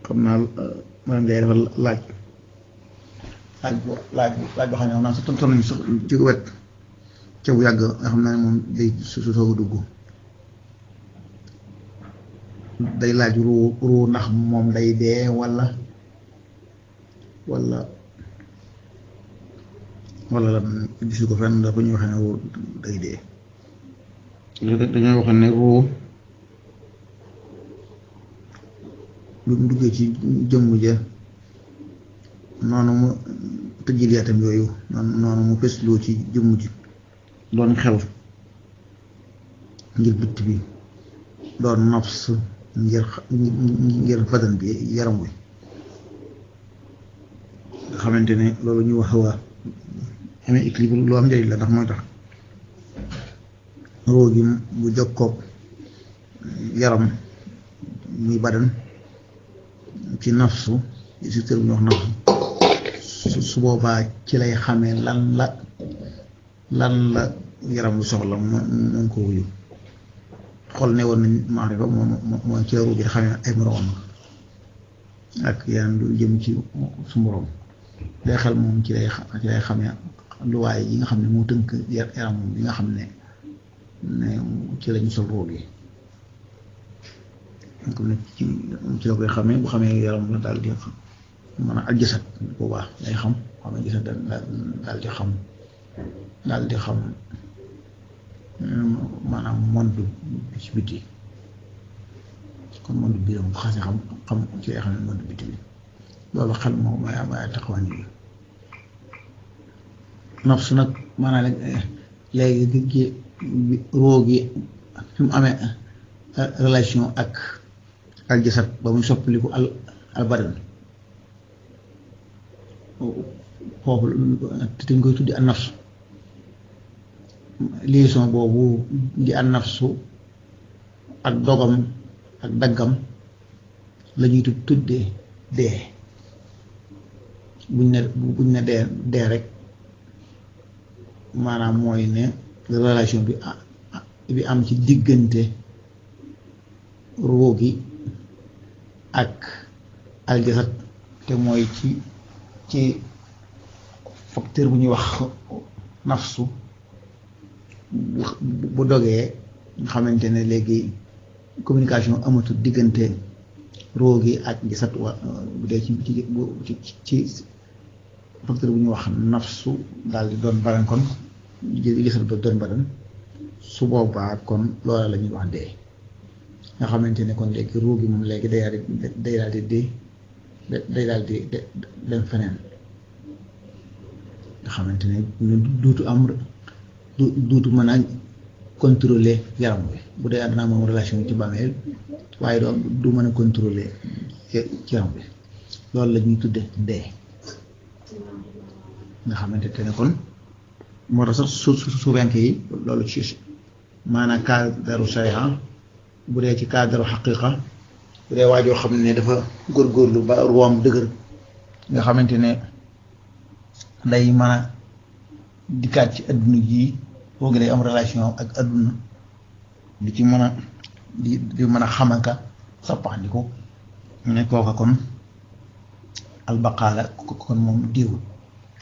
xam naa maanaam day dafa laaj laaj boo xam ne xam naa sa tonton nañu ci wet ca bu yàgg nga xam naa ne moom day su soog a dugg day laaj ruu ndax moom day dee wala la gisu ko fenn dafa ñuy wax ne ruu day dee dañoo wax ne ruu lu mu duggee ci jëmm ja noonu mu tëjil yaatam yooyu noonu mu fesloo ci jëmm ji doon xel ngir bitt bi doon nafs ngir badan bi yaram wi nga xamante ne loolu ñu wax waa amee équilibre lu am njëriñ la ndax mooy tax roo gi bu jokkoog yaram muy badan ci nafsu si tër bu ñu wax nafsu su boobaa ci lay xamee lan la yaram lu soxla moom ko wuyu xol ne woon nañ maarifa mooy ci ruu gi di xamee ay moroom ak yeneen lu jëm ci su moroom day xel moom ci lay xamee luwaay yi nga xam ne moo tënk yaram bi nga xam ne ci lañu sol ruu gi comme ne ci la koy xamee bu xamee yaram la daal di mën a aljasat boobaa day xam xamee gisat daal di xam maanaam monde bi ci biti kon monde bi bu xasee xam ci lay xam ne monde biti bi loolu xel moo may taxawaan yi nafsu nag maanaam léegi roo gi fi mu amee relation ak aljasad ba muy soppaliku al badan foofu te dañ koy tuddi an nafsu liaison boobu di an nafsu ak dogam ak daggam la ñuy tuddee dee buñ ne dee rek maanaam mooy ne relation bi am ci diggante ruu gi ak aljasad te mooy ci facteur bu ñuy wax nafsu bu dogee nga xamante ne léegi communication amatul diggante ruu gi ak jasad bu dee ci facteur bu ñuy wax nafsu daal di doon badan kon jasad ba doon badan su boobaa kon loola la ñuy wax dee nga xamante ne kon léegi ruu gi moom léegi day daal di dem feneen nga xamante ne duutu am duutu mën a contrôler yaram wi bu dee àddina moom relation ci bàmmeel waaye du mën a contrôler ci yaram wi loolu la ñuy tudde dee nga xamante ne kon moo tax sax su wenk yi loolu ci maanaam cadre sharia bu dee ci cadre xaqiqa bu dee waajoo xam ne dafa góorgóorlu ba ruwaam dëgër nga xamante ne day mën a dikkaat ci adduna jii foogi day am relation ak adduna di ci mën a di mën a xamaka soppaxndiku mu ne kooka kon albaqaala kon moom diwul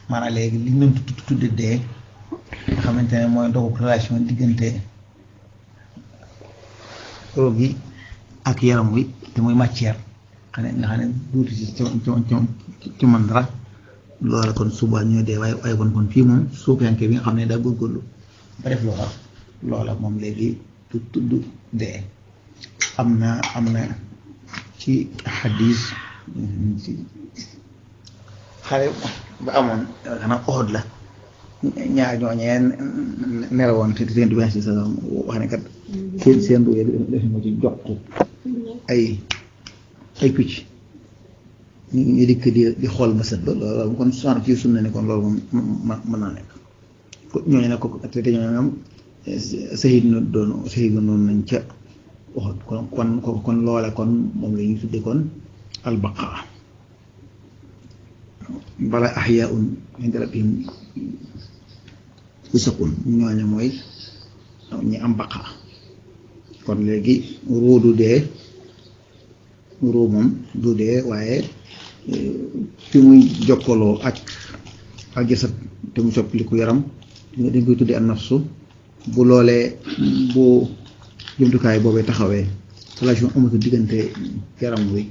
maanaam léegi li ñu tudde dee nga xamante ne mooy dogu relation diggante roog yi ak yaram wi te muy matière nga xam ne duuti ci man dara loola kon suba ñoo dee waaye kon fii moom suufiyanke bi nga xam ne daa góorgóorlu ba def loola moom léegi du tudd dee am na ci xadis xale ba amoon xanaa oxod la ñaar ñooñee nelawoon te seen du si sa wax ne kat seen ruye def moo ci joxtu ay picc ñu dikk di xool ba set ba loolu kon soxna ci sunna ne kon loolu moom mën naa nekk ñooñu ne ko te ñoom sahid noonu nañ ca waxut kon loola kon moom la ñuy tudde kon albaqa bala ahyaun inda rabbihim yursaqun ñooñu mooy ñi am baqa kon léegi ruudu dee ruu moom du dee waaye fi muy jokkaloo ak jasad te mu soppiliku yaram dañ koy tuddee an nafsu bu loolee bu jumtukaay boobee taxawee relation amatu diggante yaram wi